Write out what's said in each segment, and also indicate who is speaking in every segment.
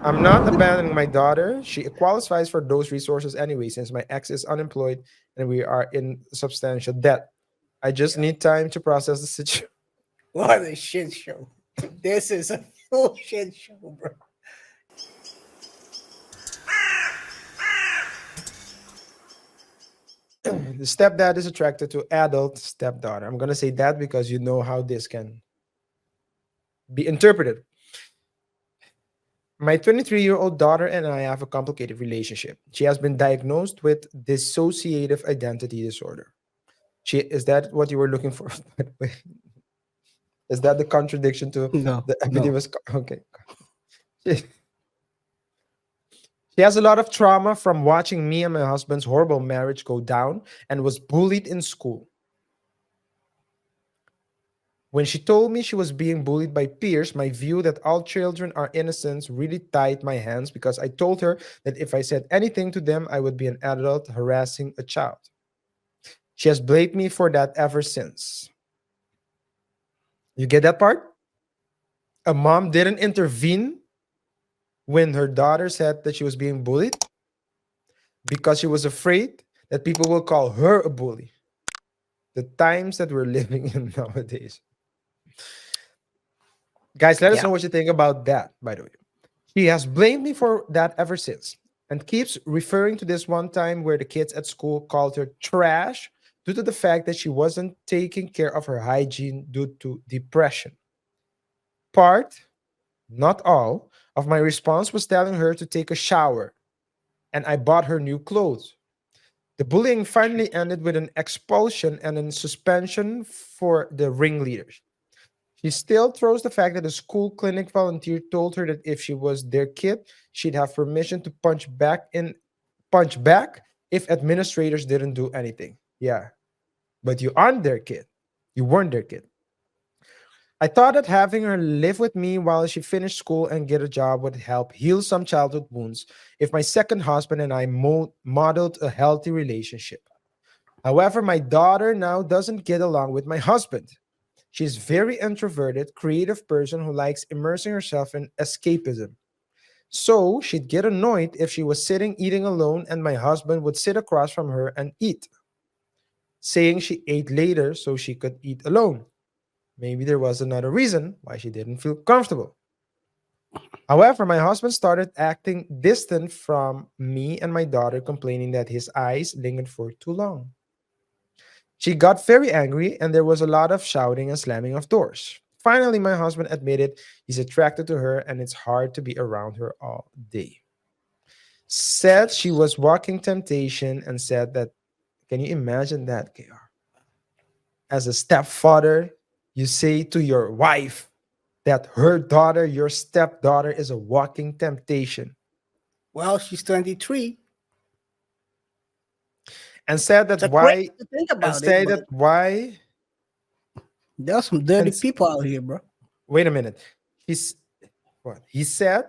Speaker 1: I'm not abandoning my daughter. She qualifies for those resources anyway, since my ex is unemployed and we are in substantial debt. I just
Speaker 2: Yeah.
Speaker 1: need time to process the situation.
Speaker 2: What a shit show. This is a full shit show, bro.
Speaker 1: The stepdad is attracted to adult stepdaughter. I'm gonna say that because you know how this can be interpreted. My 23-year-old daughter and I have a complicated relationship. She has been diagnosed with dissociative identity disorder. She is that what you were looking for? By the way? Is that the contradiction to
Speaker 2: No,
Speaker 1: the
Speaker 2: no.
Speaker 1: epidemic? Okay. She, she has a lot of trauma from watching me and my husband's horrible marriage go down and was bullied in school. When she told me she was being bullied by peers, my view that all children are innocent really tied my hands because I told her that if I said anything to them, I would be an adult harassing a child. She has blamed me for that ever since. You get that part? A mom didn't intervene when her daughter said that she was being bullied because she was afraid that people will call her a bully. The times that we're living in nowadays. Guys, let us
Speaker 2: Yeah.
Speaker 1: know what you think about that, by the way. She has blamed me for that ever since and keeps referring to this one time where the kids at school called her trash due to the fact that she wasn't taking care of her hygiene due to depression. Part, not all, of my response was telling her to take a shower, and I bought her new clothes. The bullying finally ended with an expulsion and a suspension for the ringleaders. She still throws the fact that a school clinic volunteer told her that if she was their kid, she'd have permission to punch back if administrators didn't do anything. Yeah, but you aren't their kid. You weren't their kid. I thought that having her live with me while she finished school and get a job would help heal some childhood wounds if my second husband and I modeled a healthy relationship. However, my daughter now doesn't get along with my husband. She's very introverted, creative person who likes immersing herself in escapism. So she'd get annoyed if she was sitting eating alone and my husband would sit across from her and eat, saying she ate later so she could eat alone. Maybe there was another reason why she didn't feel comfortable. However, my husband started acting distant from me and my daughter, complaining that his eyes lingered for too long. She got very angry, and there was a lot of shouting and slamming of doors. Finally, my husband admitted he's attracted to her and it's hard to be around her all day. Said she
Speaker 2: Jesus.
Speaker 1: was walking temptation and said that, can you imagine that, KR? As a stepfather, you say to your wife that her daughter, your stepdaughter, is a walking temptation,
Speaker 2: Well, she's 23.
Speaker 1: and said that
Speaker 2: It's a crazy
Speaker 1: why,
Speaker 2: to think
Speaker 1: and
Speaker 2: about it,
Speaker 1: say
Speaker 2: but
Speaker 1: that why,
Speaker 2: there are some
Speaker 1: and
Speaker 2: dirty people out here, bro.
Speaker 1: wait a minute. He's what he said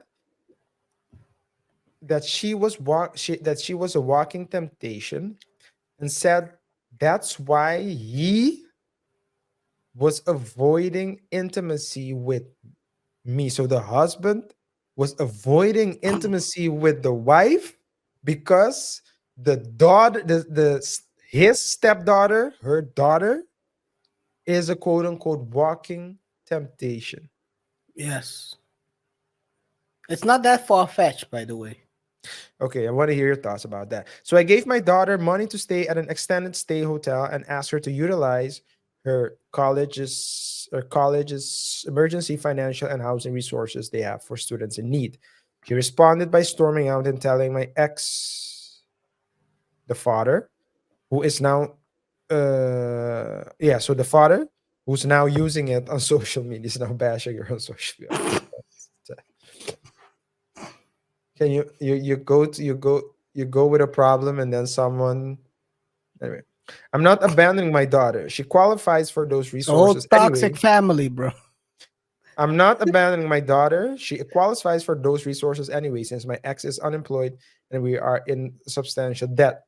Speaker 1: that she was a walking temptation and said that's why he was avoiding intimacy with me. So the husband was avoiding intimacy with the wife because the daughter his stepdaughter, her daughter, is a quote unquote walking temptation.
Speaker 2: Yes. It's not that far fetched, by the way.
Speaker 1: Okay, I want to hear your thoughts about that. So I gave my daughter money to stay at an extended stay hotel and asked her to utilize her college's emergency financial and housing resources they have for students in need. She responded by storming out and telling my ex, the father, who is now so the father who's now using it on social media is now bashing her on social media. Can you go with a problem and then someone anyway. I'm not abandoning my daughter. She qualifies for those
Speaker 2: The whole
Speaker 1: resources
Speaker 2: toxic
Speaker 1: anyway.
Speaker 2: family, bro.
Speaker 1: I'm not abandoning my daughter. She qualifies for those resources anyway since my ex is unemployed and we are in substantial debt.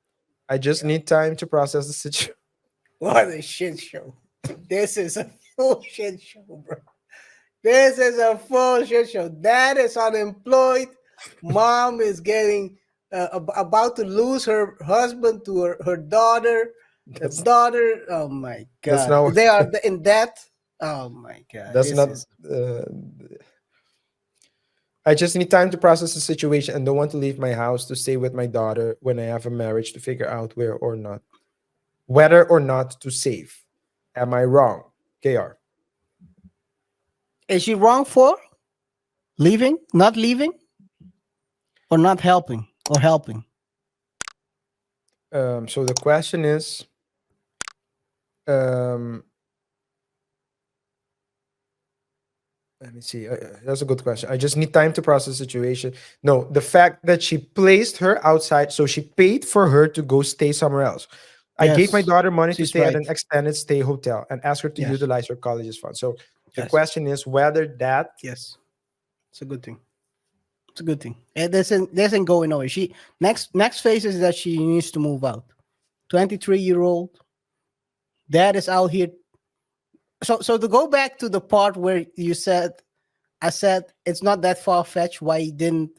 Speaker 1: I just
Speaker 2: Yeah.
Speaker 1: need time to process the situation.
Speaker 2: What a shit show. This is a full shit show, bro. This is a full shit show. Dad is unemployed. Mom is getting about to lose her husband to her daughter. The
Speaker 1: That's
Speaker 2: daughter, oh my
Speaker 1: that's
Speaker 2: God,
Speaker 1: not
Speaker 2: they are in debt. Oh my God,
Speaker 1: that's
Speaker 2: this
Speaker 1: not.
Speaker 2: is
Speaker 1: Uh, I just need time to process the situation and don't want to leave my house to stay with my daughter when I have a marriage to figure out whether or not to save. Am I wrong? KR.
Speaker 2: is she wrong for leaving, not leaving, or not helping, or helping?
Speaker 1: So the question is, um, let me see. That's a good question. I just need time to process the situation. No, the fact that she placed her outside, so she paid for her to go stay somewhere else. I gave my
Speaker 2: Yes,
Speaker 1: daughter money to
Speaker 2: she's
Speaker 1: stay at
Speaker 2: right.
Speaker 1: an extended stay hotel and asked her to
Speaker 2: Yes,
Speaker 1: utilize her college's funds. So the
Speaker 2: yes,
Speaker 1: question is whether that,
Speaker 2: yes. It's a good thing. It's a good thing. It doesn't go nowhere. She next phase is that she needs to move out. 23-year-old dad is out here. So to go back to the part where I said it's not that far fetched why he didn't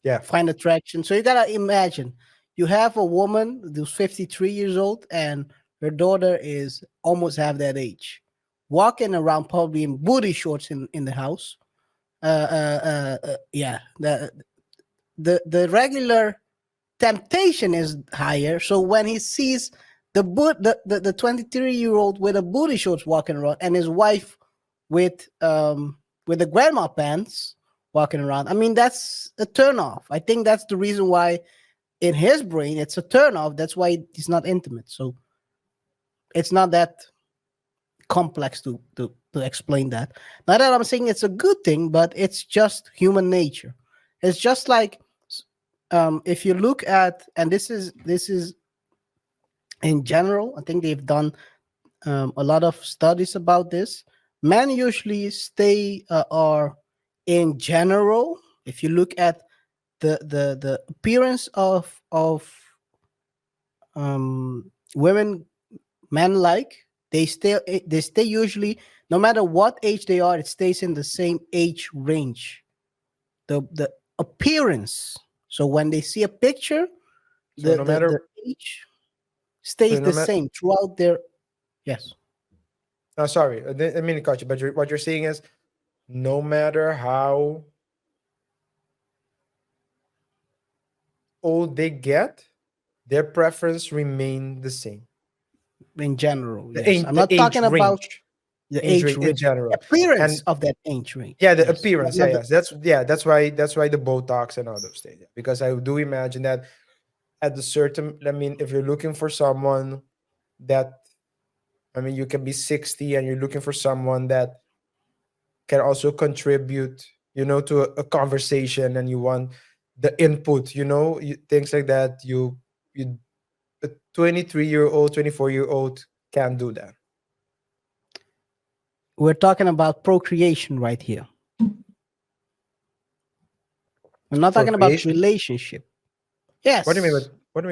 Speaker 1: yeah,
Speaker 2: find attraction. So you gotta imagine you have a woman who's 53 years old and her daughter is almost half that age, walking around probably in booty shorts in the house. Yeah, the regular temptation is higher. So when he sees the 23-year-old with a booty shorts walking around and his wife with the grandma pants walking around, I mean that's a turn off. I think that's the reason why in his brain it's a turn off. That's why he's not intimate. So it's not that complex to explain that. Not that I'm saying it's a good thing, but it's just human nature. It's just like if you look at, and this is in general, I think they've done a lot of studies about this. Men usually stay or in general, if you look at the appearance of women, men like they stay usually no matter what age they are, it stays in the same age range. The appearance. So when they see a picture,
Speaker 1: so no matter,
Speaker 2: the age
Speaker 1: so
Speaker 2: stays
Speaker 1: no
Speaker 2: the
Speaker 1: matter,
Speaker 2: same throughout their. Yes.
Speaker 1: no, sorry, I mean to cut you, but what you're saying is no matter how old they get, their preference remain the same.
Speaker 2: In general, yes. I'm not
Speaker 1: The age
Speaker 2: talking about
Speaker 1: range,
Speaker 2: the age
Speaker 1: in
Speaker 2: range, the
Speaker 1: general,
Speaker 2: appearance
Speaker 1: and
Speaker 2: of that age range.
Speaker 1: yeah, the
Speaker 2: Yes.
Speaker 1: appearance. Yeah, yes, that's why the Botox and all those things. Yeah. Because I do imagine that at the certain, I mean, if you're looking for someone that, I mean, you can be 60 and you're looking for someone that can also contribute, to a conversation, and you want the input, things like that. You a 23-year-old, 24-year-old can't do that.
Speaker 2: We're talking about procreation right here. We're not talking about
Speaker 1: Procreation.
Speaker 2: relationship.
Speaker 1: What do you mean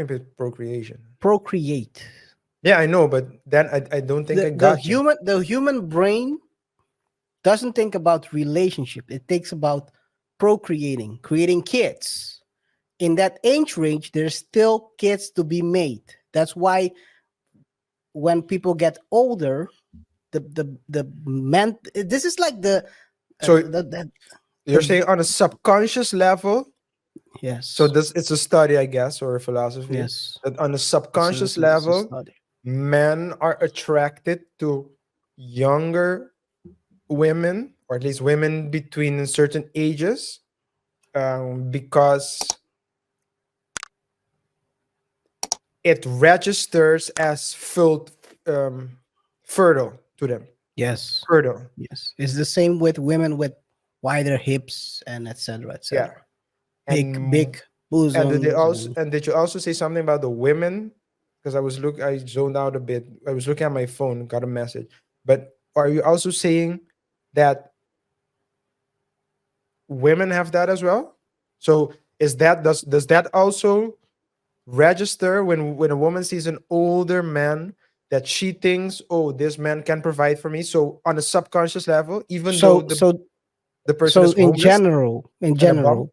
Speaker 1: by
Speaker 2: Yes.
Speaker 1: procreation?
Speaker 2: Procreate.
Speaker 1: Yeah, I know, but then I don't think
Speaker 2: The
Speaker 1: I
Speaker 2: the
Speaker 1: got you.
Speaker 2: human the human brain doesn't think about relationship. It thinks about procreating, creating kids. In that age range, there's still kids to be made. That's why when people get older, the men. This is like
Speaker 1: So you're
Speaker 2: the
Speaker 1: saying on a subconscious level. So
Speaker 2: yes,
Speaker 1: this it's a study, I guess, or a philosophy
Speaker 2: yes.
Speaker 1: that on a
Speaker 2: It's a,
Speaker 1: subconscious
Speaker 2: it's a, it's a
Speaker 1: level,
Speaker 2: study.
Speaker 1: men are attracted to younger women, or at least women between certain ages, because it registers as um, fertile to them.
Speaker 2: Yes,
Speaker 1: Fertile,
Speaker 2: yes. It's the same with women with wider hips and etc.
Speaker 1: yeah.
Speaker 2: etc.
Speaker 1: And
Speaker 2: Big bosoms and
Speaker 1: did you also say something about the women? Because I zoned out a bit. I was looking at my phone, got a message. But are you also saying that women have that as well? So does that also register when a woman sees an older man that she thinks, oh, this man can provide for me? So on a subconscious level, even though
Speaker 2: so
Speaker 1: the
Speaker 2: so
Speaker 1: The person
Speaker 2: So
Speaker 1: is homeless
Speaker 2: in
Speaker 1: and a bum.
Speaker 2: general,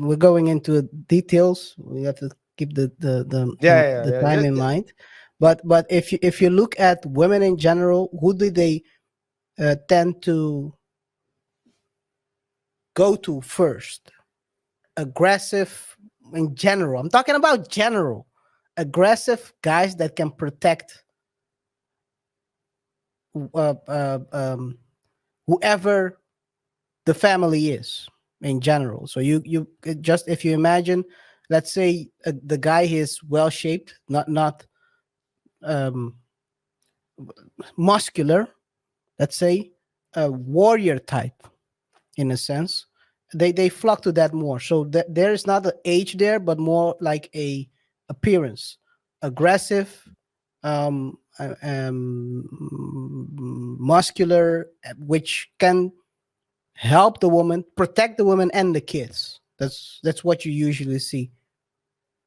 Speaker 2: we're going into details. We have to keep
Speaker 1: Yeah, yeah,
Speaker 2: the
Speaker 1: yeah.
Speaker 2: time in mind. But if you look at women in general, who do they tend to go to first? Aggressive in general. I'm talking about general aggressive guys that can protect uh, uh, um, whoever the family is in general. So you just, if you imagine, let's say the guy is well shaped, not um, muscular. Let's say a warrior type in a sense. They flock to that more. So there is not an age there, but more like a appearance, aggressive, muscular, which can help the woman, protect the woman and the kids. That's what you usually see